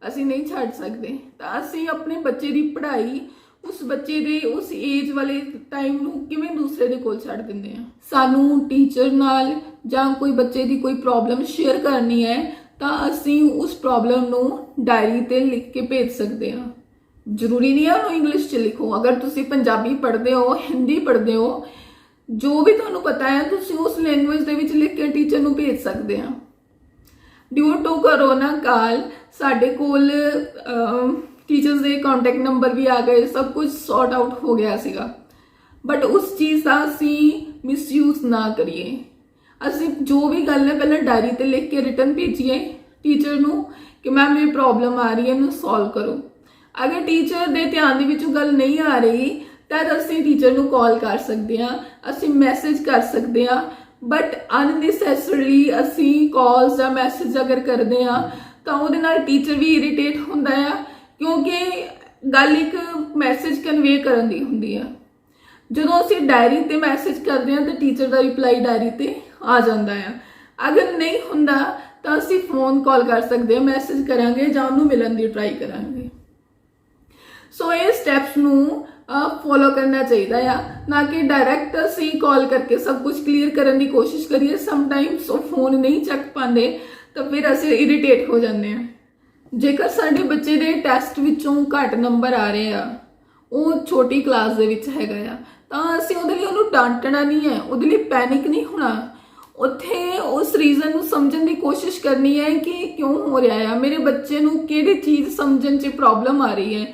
ਅਸੀਂ ਨਹੀਂ ਛੱਡ ਸਕਦੇ। ਤਾਂ ਅਸੀਂ ਆਪਣੇ ਬੱਚੇ ਦੀ ਪੜ੍ਹਾਈ ਉਸ ਬੱਚੇ ਦੇ ਉਸ ਏਜ ਵਾਲੇ ਟਾਈਮ ਨੂੰ ਕਿਵੇਂ ਦੂਸਰੇ ਦੇ ਕੋਲ ਛੱਡ ਦਿੰਦੇ ਆ। ਸਾਨੂੰ ਟੀਚਰ ਨਾਲ ਜਾਂ ਕੋਈ ਬੱਚੇ ਦੀ ਕੋਈ ਪ੍ਰੋਬਲਮ ਸ਼ੇਅਰ ਕਰਨੀ ਹੈ, ਤਾਂ ਅਸੀਂ ਉਸ ਪ੍ਰੋਬਲਮ ਨੂੰ ਡਾਇਰੀ ਤੇ ਲਿਖ ਕੇ ਭੇਜ ਸਕਦੇ ਹਾਂ। ਜ਼ਰੂਰੀ ਨਹੀਂ ਹੈ ਉਹਨੂੰ ਇੰਗਲਿਸ਼ 'ਚ ਲਿਖੋ। ਅਗਰ ਤੁਸੀਂ ਪੰਜਾਬੀ ਪੜ੍ਹਦੇ ਹੋ, ਹਿੰਦੀ ਪੜ੍ਹਦੇ ਹੋ, ਜੋ ਵੀ ਤੁਹਾਨੂੰ ਪਤਾ ਹੈ, ਤੁਸੀਂ ਉਸ ਲੈਂਗੁਏਜ ਦੇ ਵਿੱਚ ਲਿਖ ਕੇ ਟੀਚਰ ਨੂੰ ਭੇਜ ਸਕਦੇ ਆ। ਡਿਊ ਟੂ ਕਰੋਨਾ ਕਾਲ ਸਾਡੇ ਕੋਲ ਟੀਚਰਸ ਦੇ ਕੰਟੈਕਟ ਨੰਬਰ ਵੀ ਆ ਗਏ, ਸਭ ਕੁਝ ਸੌਰਟ ਆਊਟ ਹੋ ਗਿਆ ਸੀਗਾ। ਬਟ ਉਸ ਚੀਜ਼ ਦਾ ਅਸੀਂ ਮਿਸਯੂਜ਼ ਨਾ ਕਰੀਏ। ਅਸੀਂ ਜੋ ਵੀ ਗੱਲ ਹੈ ਪਹਿਲਾਂ ਡਾਇਰੀ ਤੇ ਲਿਖ ਕੇ ਰਿਟਨ ਭੇਜੀਏ ਟੀਚਰ ਨੂੰ ਕਿ ਮੈਮ ਇਹ ਪ੍ਰੋਬਲਮ ਆ ਰਹੀ ਹੈ, ਇਹਨੂੰ ਸੋਲਵ ਕਰੋ। ਅਗਰ ਟੀਚਰ ਦੇ ਧਿਆਨ ਦੇ ਵਿੱਚ ਗੱਲ ਨਹੀਂ ਆ ਰਹੀ, ਤਾਂ ਅਸੀਂ ਟੀਚਰ ਨੂੰ ਕਾਲ ਕਰ ਸਕਦੇ ਹਾਂ, ਅਸੀਂ ਮੈਸੇਜ ਕਰ ਸਕਦੇ ਹਾਂ। ਬਟ ਅਨਨੈਸੈਸਰੀਲੀ ਅਸੀਂ ਕਾਲਸ ਜਾਂ ਮੈਸੇਜ ਅਗਰ ਕਰਦੇ ਹਾਂ, ਤਾਂ ਉਹਦੇ ਨਾਲ ਟੀਚਰ ਵੀ ਇਰੀਟੇਟ ਹੁੰਦਾ ਆ, ਕਿਉਂਕਿ ਗੱਲ ਇੱਕ ਮੈਸੇਜ ਕਨਵੇ ਕਰਨ ਦੀ ਹੁੰਦੀ ਆ। ਜਦੋਂ ਅਸੀਂ ਡਾਇਰੀ ਤੇ ਮੈਸੇਜ ਕਰਦੇ ਹਾਂ ਤਾਂ ਟੀਚਰ ਦਾ ਰਿਪਲਾਈ ਡਾਇਰੀ ਤੇ ਆ ਜਾਂਦਾ ਆ। ਅਗਰ ਨਹੀਂ ਹੁੰਦਾ ਤਾਂ ਅਸੀਂ ਫੋਨ ਕਾਲ ਕਰ ਸਕਦੇ ਹਾਂ, ਮੈਸੇਜ ਕਰਾਂਗੇ ਜਾਂ ਉਹਨੂੰ ਮਿਲਣ ਦੀ ਟਰਾਈ ਕਰਾਂਗੇ। ਸੋ ਇਹ ਸਟੈਪਸ ਨੂੰ ਫੋਲੋ ਕਰਨਾ ਚਾਹੀਦਾ ਆ, ਨਾ ਕਿ ਡਾਇਰੈਕਟ ਅਸੀਂ ਕਾਲ ਕਰਕੇ ਸਭ ਕੁਝ ਕਲੀਅਰ ਕਰਨ ਦੀ ਕੋਸ਼ਿਸ਼ ਕਰੀਏ। ਸਮਟਾਈਮਸ ਉਹ ਫੋਨ ਨਹੀਂ ਚੱਕ ਪਾਉਂਦੇ ਤਾਂ ਫਿਰ ਅਸੀਂ ਇਰੀਟੇਟ ਹੋ ਜਾਂਦੇ ਹਾਂ। ਜੇਕਰ ਸਾਡੇ ਬੱਚੇ ਦੇ ਟੈਸਟ ਵਿੱਚੋਂ ਘੱਟ ਨੰਬਰ ਆ ਰਹੇ ਆ, ਉਹ ਛੋਟੀ ਕਲਾਸ ਦੇ ਵਿੱਚ ਹੈਗਾ ਆ, ਤਾਂ ਅਸੀਂ ਉਹਦੇ ਲਈ ਉਹਨੂੰ ਡਾਂਟਣਾ ਨਹੀਂ ਹੈ, ਉਹਦੇ ਲਈ ਪੈਨਿਕ ਨਹੀਂ ਹੋਣਾ। ਉੱਥੇ ਉਸ ਰੀਜ਼ਨ ਨੂੰ ਸਮਝਣ ਦੀ ਕੋਸ਼ਿਸ਼ ਕਰਨੀ ਹੈ ਕਿ ਕਿਉਂ ਹੋ ਰਿਹਾ ਆ, ਮੇਰੇ ਬੱਚੇ ਨੂੰ ਕਿਹੜੀ ਚੀਜ਼ ਸਮਝਣ 'ਚ ਪ੍ਰੋਬਲਮ ਆ ਰਹੀ ਹੈ,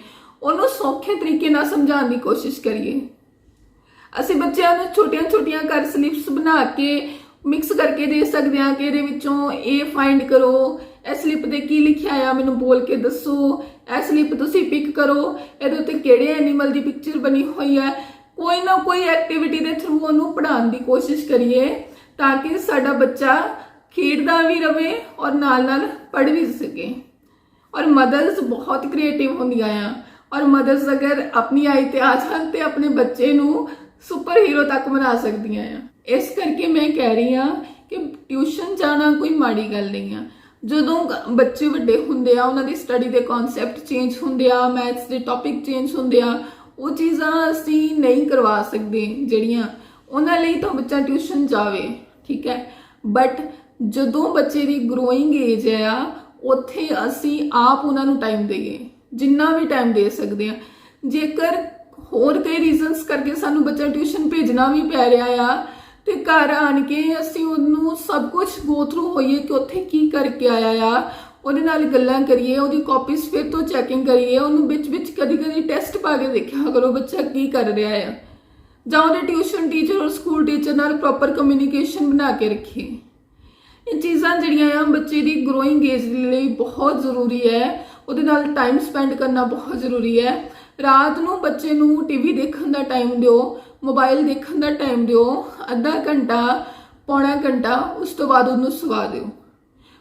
ਉਹਨੂੰ ਸੌਖੇ ਤਰੀਕੇ ਨਾਲ ਸਮਝਾਉਣ ਦੀ ਕੋਸ਼ਿਸ਼ ਕਰੀਏ। ਅਸੀਂ ਬੱਚਿਆਂ ਨੂੰ ਛੋਟੀਆਂ ਕਰ ਸਲਿਪਸ ਬਣਾ ਕੇ ਮਿਕਸ ਕਰਕੇ ਦੇ ਸਕਦੇ ਹਾਂ ਕਿ ਇਹਦੇ ਵਿੱਚੋਂ ਇਹ ਫਾਈਂਡ ਕਰੋ, ਇਹ ਸਲਿੱਪ ਤੇ ਕੀ ਲਿਖਿਆ ਆ ਮੈਨੂੰ ਬੋਲ ਕੇ ਦੱਸੋ, ਇਹ ਸਲਿੱਪ ਤੁਸੀਂ ਪਿਕ ਕਰੋ, ਇਹਦੇ ਉੱਤੇ ਕਿਹੜੇ ਐਨੀਮਲ ਦੀ ਪਿਕਚਰ ਬਣੀ ਹੋਈ ਹੈ। ਕੋਈ ਨਾ ਕੋਈ ਐਕਟੀਵਿਟੀ ਦੇ ਥਰੂ ਉਹਨੂੰ ਪੜ੍ਹਾਉਣ ਦੀ ਕੋਸ਼ਿਸ਼ ਕਰੀਏ, ਤਾਂ ਕਿ ਸਾਡਾ ਬੱਚਾ ਖੇਡਦਾ ਵੀ ਰਵੇ ਔਰ ਨਾਲ ਪੜ੍ਹ ਵੀ ਸਕੇ। ਔਰ ਮਦਰਸ ਬਹੁਤ ਕ੍ਰੀਏਟਿਵ ਹੁੰਦੀਆਂ ਆ, ਔਰ ਮਦਰਸ ਅਗਰ ਆਪਣੀ ਆਈ ਤੇ ਆ ਜਾਣ ਤੇ ਆਪਣੇ ਬੱਚੇ ਨੂੰ ਸੁਪਰ ਹੀਰੋ ਤੱਕ ਬਣਾ ਸਕਦੀਆਂ ਆ। ਇਸ ਕਰਕੇ ਮੈਂ ਕਹਿ ਰਹੀ ਹਾਂ ਕਿ ਟਿਊਸ਼ਨ ਜਾਣਾ ਕੋਈ ਮਾੜੀ ਗੱਲ ਨਹੀਂ ਆ। ਜਦੋਂ ਬੱਚੇ ਵੱਡੇ ਹੁੰਦੇ ਆ, ਉਹਨਾਂ ਦੀ ਸਟੱਡੀ ਦੇ ਕਨਸੈਪਟ ਚੇਂਜ ਹੁੰਦੇ ਆ, ਮੈਥਸ ਦੇ ਟੌਪਿਕ ਚੇਂਜ ਹੁੰਦੇ ਆ, ਉਹ ਚੀਜ਼ਾਂ ਅਸੀਂ ਨਹੀਂ ਕਰਵਾ ਸਕਦੇ ਜਿਹੜੀਆਂ, ਉਹਨਾਂ ਲਈ ਤਾਂ ਬੱਚਾ ਟਿਊਸ਼ਨ ਜਾਵੇ, ਠੀਕ ਹੈ। ਬਟ ਜਦੋਂ ਬੱਚੇ ਦੀ ਗਰੋਇੰਗ ਏਜ ਆ, ਉੱਥੇ ਅਸੀਂ ਆਪ ਉਹਨਾਂ ਨੂੰ ਟਾਈਮ ਦੇਈਏ, ਜਿੰਨਾ ਵੀ ਟਾਈਮ ਦੇ ਸਕਦੇ ਹਾਂ। ਜੇਕਰ ਹੋਰ ਕਈ ਰੀਜ਼ਨਸ ਕਰਕੇ ਸਾਨੂੰ ਬੱਚਾ ਟਿਊਸ਼ਨ ਭੇਜਣਾ ਵੀ ਪੈ ਰਿਹਾ ਆ, ਤੇ ਘਰ ਆਣ ਕੇ ਅਸੀਂ ਉਹਨੂੰ ਸਭ ਕੁਝ ਗੋ ਥਰੂ ਹੋਈਏ ਕਿ ਉੱਥੇ ਕੀ ਕਰਕੇ ਆਇਆ ਆ, ਉਹਦੇ ਨਾਲ ਗੱਲਾਂ ਕਰੀਏ, ਉਹਦੀ ਕਾਪੀਜ਼ ਫਿਰ ਤੋਂ ਚੈਕਿੰਗ ਕਰੀਏ, ਉਹਨੂੰ ਵਿੱਚ ਕਦੀ ਟੈਸਟ ਪਾ ਕੇ ਦੇਖਿਆ ਕਰੋ ਬੱਚਾ ਕੀ ਕਰ ਰਿਹਾ ਆ, ਜਾਂ ਉਹਦੇ ਟਿਊਸ਼ਨ ਟੀਚਰ ਔਰ ਸਕੂਲ ਟੀਚਰ ਨਾਲ ਪ੍ਰੋਪਰ ਕਮਿਊਨੀਕੇਸ਼ਨ ਬਣਾ ਕੇ ਰੱਖੀਏ। ਇਹ ਚੀਜ਼ਾਂ ਜਿਹੜੀਆਂ ਆ ਬੱਚੇ ਦੀ ਗਰੋਇੰਗ ਏਜ ਲਈ ਬਹੁਤ ਜ਼ਰੂਰੀ ਹੈ, ਉਹਦੇ ਨਾਲ ਟਾਈਮ ਸਪੈਂਡ ਕਰਨਾ ਬਹੁਤ ਜ਼ਰੂਰੀ ਹੈ। ਰਾਤ ਨੂੰ ਬੱਚੇ ਨੂੰ ਟੀਵੀ ਦੇਖਣ ਦਾ ਟਾਈਮ ਦਿਓ, ਮੋਬਾਈਲ ਦੇਖਣ ਦਾ ਟਾਈਮ ਦਿਓ, ਅੱਧਾ ਘੰਟਾ ਪੌਣਾ ਘੰਟਾ, ਉਸ ਤੋਂ ਬਾਅਦ ਉਹਨੂੰ ਸੁਵਾ ਦਿਓ।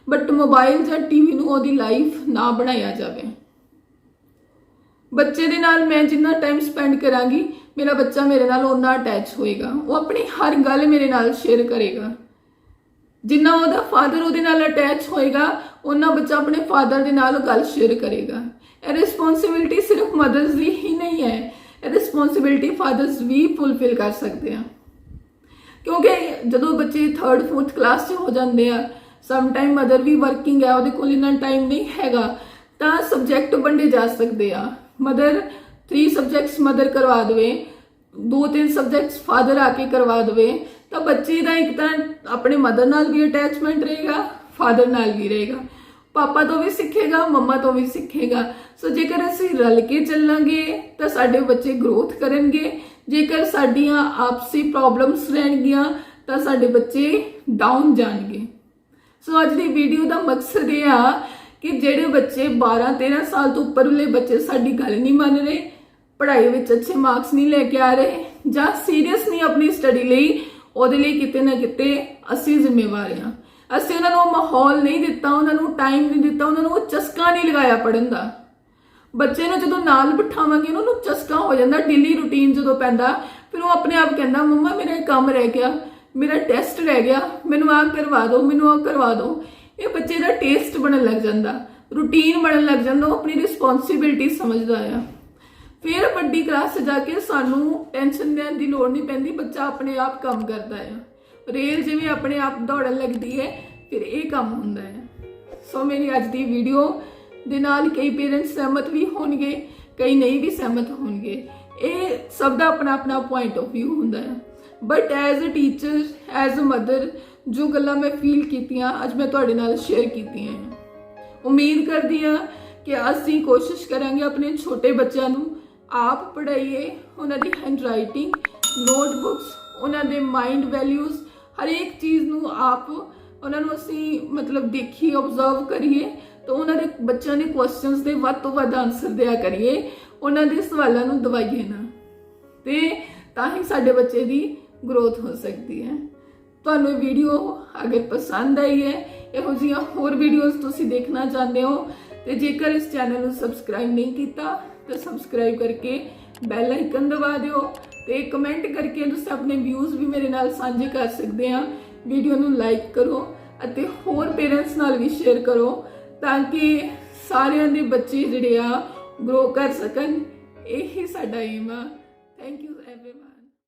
ਬਟ ਮੋਬਾਈਲ ਜਾਂ ਟੀਵੀ ਨੂੰ ਉਹਦੀ ਲਾਈਫ ਨਾ ਬਣਾਇਆ ਜਾਵੇ। ਬੱਚੇ ਦੇ ਨਾਲ ਮੈਂ ਜਿੰਨਾ ਟਾਈਮ ਸਪੈਂਡ ਕਰਾਂਗੀ ਮੇਰਾ ਬੱਚਾ ਮੇਰੇ ਨਾਲ ਓਨਾ ਅਟੈਚ ਹੋਏਗਾ, ਉਹ ਆਪਣੀ ਹਰ ਗੱਲ ਮੇਰੇ ਨਾਲ ਸ਼ੇਅਰ ਕਰੇਗਾ। ਜਿੰਨਾ ਉਹਦਾ ਫਾਦਰ ਉਹਦੇ ਨਾਲ ਅਟੈਚ ਹੋਏਗਾ ਉਹਨਾਂ ਬੱਚਾ ਆਪਣੇ ਫਾਦਰ ਦੇ ਨਾਲ ਗੱਲ ਸ਼ੇਅਰ ਕਰੇਗਾ। ਇਹ ਰਿਸਪੌਂਸਿਬਿਲਿਟੀ ਸਿਰਫ ਮਦਰਸ ਦੀ ਹੀ ਨਹੀਂ ਹੈ, ਇਹ ਰਿਸਪੌਂਸਿਬਿਲਿਟੀ ਫਾਦਰਸ ਵੀ ਫੁਲਫਿਲ ਕਰ ਸਕਦੇ ਆ, ਕਿਉਂਕਿ ਜਦੋਂ ਬੱਚੇ 3rd 4th ਕਲਾਸ 'ਚ ਹੋ ਜਾਂਦੇ ਆ, ਸਮ ਟਾਈਮ ਮਦਰ ਵੀ ਵਰਕਿੰਗ ਹੈ, ਉਹਦੇ ਕੋਲ ਇੰਨਾ ਟਾਈਮ ਨਹੀਂ ਹੈਗਾ, ਤਾਂ ਸਬਜੈਕਟ ਵੰਡੇ ਜਾ ਸਕਦੇ ਆ। ਮਦਰ 3 ਸਬਜੈਕਟਸ ਮਦਰ ਕਰਵਾ ਦੇਵੇ, 2-3 ਸਬਜੈਕਟਸ ਫਾਦਰ ਆ ਕੇ ਕਰਵਾ ਦੇਵੇ, ਤਾਂ ਬੱਚੇ ਦਾ ਇੱਕ ਤਾਂ ਆਪਣੇ ਮਦਰ ਨਾਲ ਵੀ ਅਟੈਚਮੈਂਟ ਰਹੇਗਾ, ਫਾਦਰ ਨਾਲ ਵੀ ਰਹੇਗਾ, ਪਾਪਾ ਤੋਂ ਵੀ ਸਿੱਖੇਗਾ, ਮੰਮਾ ਤੋਂ ਵੀ ਸਿੱਖੇਗਾ। ਸੋ ਜੇਕਰ ਅਸੀਂ ਰਲ ਕੇ ਚੱਲਾਂਗੇ ਤਾਂ ਸਾਡੇ ਬੱਚੇ ਗਰੋਥ ਕਰਨਗੇ, ਜੇਕਰ ਸਾਡੀਆਂ ਆਪਸੀ ਪ੍ਰੋਬਲਮਸ ਰਹਿਣਗੀਆਂ ਤਾਂ ਸਾਡੇ ਬੱਚੇ ਡਾਊਨ ਜਾਣਗੇ। ਸੋ ਅੱਜ ਦੀ ਵੀਡੀਓ ਦਾ ਮਕਸਦ ਇਹ ਆ ਕਿ ਜਿਹੜੇ ਬੱਚੇ 12-13 ਸਾਲ ਤੋਂ ਉੱਪਰਲੇ ਬੱਚੇ ਸਾਡੀ ਗੱਲ ਨਹੀਂ ਮੰਨ ਰਹੇ, ਪੜ੍ਹਾਈ ਵਿੱਚ ਅੱਛੇ ਮਾਰਕਸ ਨਹੀਂ ਲੈ ਕੇ ਆ ਰਹੇ, ਜਾਂ ਸੀਰੀਅਸ ਨਹੀਂ ਆਪਣੀ ਸਟੱਡੀ ਲਈ, ਉਹਦੇ ਲਈ ਕਿਤੇ ਨਾ ਕਿਤੇ ਅਸੀਂ ਜ਼ਿੰਮੇਵਾਰ ਹਾਂ। ਅਸੀਂ ਉਹਨਾਂ ਨੂੰ ਮਾਹੌਲ ਨਹੀਂ ਦਿੱਤਾ, ਉਹਨਾਂ ਨੂੰ ਟਾਈਮ ਨਹੀਂ ਦਿੱਤਾ, ਉਹਨਾਂ ਨੂੰ ਉਹ ਚਸਕਾ ਨਹੀਂ ਲਗਾਇਆ ਪੜ੍ਹਨ ਦਾ। ਬੱਚੇ ਨੂੰ ਜਦੋਂ ਨਾਲ ਬਿਠਾਵਾਂਗੇ ਉਹਨੂੰ ਚਸਕਾ ਹੋ ਜਾਂਦਾ, ਡੇਲੀ ਰੂਟੀਨ ਜਦੋਂ ਪੈਂਦਾ, ਫਿਰ ਉਹ ਆਪਣੇ ਆਪ ਕਹਿੰਦਾ ਮੰਮਾ ਮੇਰਾ ਇਹ ਕੰਮ ਰਹਿ ਗਿਆ, ਮੇਰਾ ਟੈਸਟ ਰਹਿ ਗਿਆ, ਮੈਨੂੰ ਆਹ ਕਰਵਾ ਦਿਓ, ਮੈਨੂੰ ਆਹ ਕਰਵਾ ਦਿਓ। ਇਹ ਬੱਚੇ ਦਾ ਟੇਸਟ ਬਣਨ ਲੱਗ ਜਾਂਦਾ, ਰੂਟੀਨ ਬਣਨ ਲੱਗ ਜਾਂਦਾ, ਉਹ ਆਪਣੀ ਰਿਸਪੌਂਸਿਬਿਲਿਟੀ ਸਮਝਦਾ ਆ। ਫਿਰ ਵੱਡੀ ਕਲਾਸ 'ਚ ਜਾ ਕੇ ਸਾਨੂੰ ਟੈਨਸ਼ਨ ਲੈਣ ਦੀ ਲੋੜ ਨਹੀਂ ਪੈਂਦੀ, ਬੱਚਾ ਆਪਣੇ ਆਪ ਕੰਮ ਕਰਦਾ ਆ। ਰੇਲ ਜਿਵੇਂ ਆਪਣੇ ਆਪ ਦੌੜਨ ਲੱਗਦੀ ਹੈ, ਫਿਰ ਇਹ ਕੰਮ ਹੁੰਦਾ ਹੈ। ਸੋ ਮੇਰੀ ਅੱਜ ਦੀ ਵੀਡੀਓ ਦੇ ਨਾਲ ਕਈ ਪੇਰੈਂਟਸ ਸਹਿਮਤ ਵੀ ਹੋਣਗੇ, ਕਈ ਨਹੀਂ ਵੀ ਸਹਿਮਤ ਹੋਣਗੇ, ਇਹ ਸਭ ਦਾ ਆਪਣਾ ਆਪਣਾ ਪੁਆਇੰਟ ਆਫ ਵਿਊ ਹੁੰਦਾ ਹੈ। But as a teacher, as a mother, ਜੋ ਗੱਲਾਂ ਮੈਂ ਫੀਲ ਕੀਤੀਆਂ ਅੱਜ ਮੈਂ ਤੁਹਾਡੇ ਨਾਲ ਸ਼ੇਅਰ ਕੀਤੀਆਂ। ਉਮੀਦ ਕਰਦੀ ਹਾਂ ਕਿ ਅਸੀਂ ਕੋਸ਼ਿਸ਼ ਕਰਾਂਗੇ ਆਪਣੇ ਛੋਟੇ ਬੱਚਿਆਂ ਨੂੰ ਆਪ ਪੜ੍ਹਾਈਏ, ਉਹਨਾਂ ਦੀ ਹੈਂਡ ਰਾਈਟਿੰਗ, ਨੋਟਬੁੱਕਸ, ਉਹਨਾਂ ਦੇ ਮਾਈਂਡ ਵੈਲਿਊਜ਼, ਹਰ ਇੱਕ ਚੀਜ਼ ਨੂੰ ਆਪ ਉਹਨਾਂ ਨੂੰ ਅਸੀਂ ਦੇਖੀਏ, ਓਬਜ਼ਰਵ ਕਰੀਏ, ਤਾਂ ਉਹਨਾਂ ਦੇ ਬੱਚਿਆਂ ਦੇ ਕੁਐਸਚਨਸ ਦੇ ਵੱਧ ਤੋਂ ਵੱਧ ਆਨਸਰ ਦਿਆ ਕਰੀਏ, ਉਹਨਾਂ ਦੇ ਸਵਾਲਾਂ ਨੂੰ ਦਬਾਈਏ ਨਾ, ਤੇ ਤਾਂ ਹੀ ਸਾਡੇ ਬੱਚੇ ਦੀ ਗਰੋਥ ਹੋ ਸਕਦੀ ਹੈ। ਤੁਹਾਨੂੰ ਇਹ ਵੀਡੀਓ ਅਗਰ ਪਸੰਦ ਆਈ ਹੈ, ਇਹੋ ਜਿਹੀਆਂ ਹੋਰ ਵੀਡੀਓਜ਼ ਤੁਸੀਂ ਦੇਖਣਾ ਚਾਹੁੰਦੇ ਹੋ, ਤੇ ਜੇਕਰ ਇਸ ਚੈਨਲ ਨੂੰ ਸਬਸਕ੍ਰਾਈਬ ਨਹੀਂ ਕੀਤਾ ਤਾਂ ਸਬਸਕ੍ਰਾਈਬ ਕਰਕੇ ਬੈਲ ਆਈਕਨ ਦਬਾ ਦਿਓ, ਤੇ ਕਮੈਂਟ ਕਰਕੇ ਤੁਸੀਂ ਆਪਣੇ ਵਿਊਜ਼ ਵੀ ਮੇਰੇ ਨਾਲ ਸਾਂਝੇ ਕਰ ਸਕਦੇ ਆ। ਵੀਡੀਓ ਨੂੰ ਲਾਈਕ ਕਰੋ ਅਤੇ ਹੋਰ ਪੇਰੈਂਟਸ ਨਾਲ ਵੀ ਸ਼ੇਅਰ ਕਰੋ, ਤਾਂ ਕਿ ਸਾਰਿਆਂ ਦੇ ਬੱਚੇ ਜਿਹੜੇ ਆ ਗਰੋ ਕਰ ਸਕਣ। ਇਹੀ ਸਾਡਾ ਏਮ ਆ। Thank you everyone.